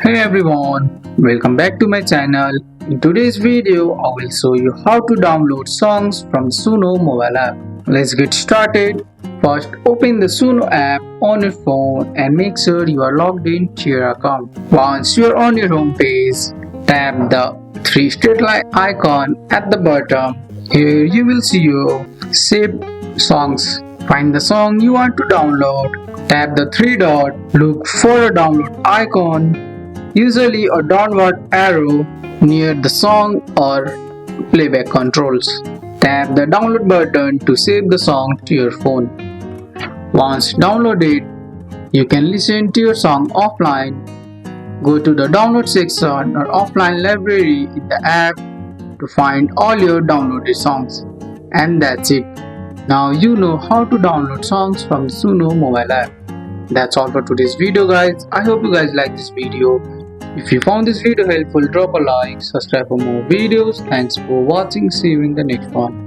Hey everyone, welcome back to my channel. In today's video, I will show you how to download songs from the Suno mobile app. Let's get started. First, open the Suno app on your phone and make sure you are logged in to your account. Once you are on your home page, tap the three straight line icon at the bottom. Here you will see your saved songs. Find the song you want to download. Tap the three dot. Look for a download icon, usually a downward arrow near the song or playback controls. Tap the download button to save the song to your phone. Once downloaded, you can listen to your song offline. Go to the download section or offline library in the app to find all your downloaded songs. And that's it. Now you know how to download songs from the Suno mobile app. That's all for today's video guys. I hope you guys like this video. If you found this video helpful, drop a like, subscribe for more videos. Thanks for watching. See you in the next one.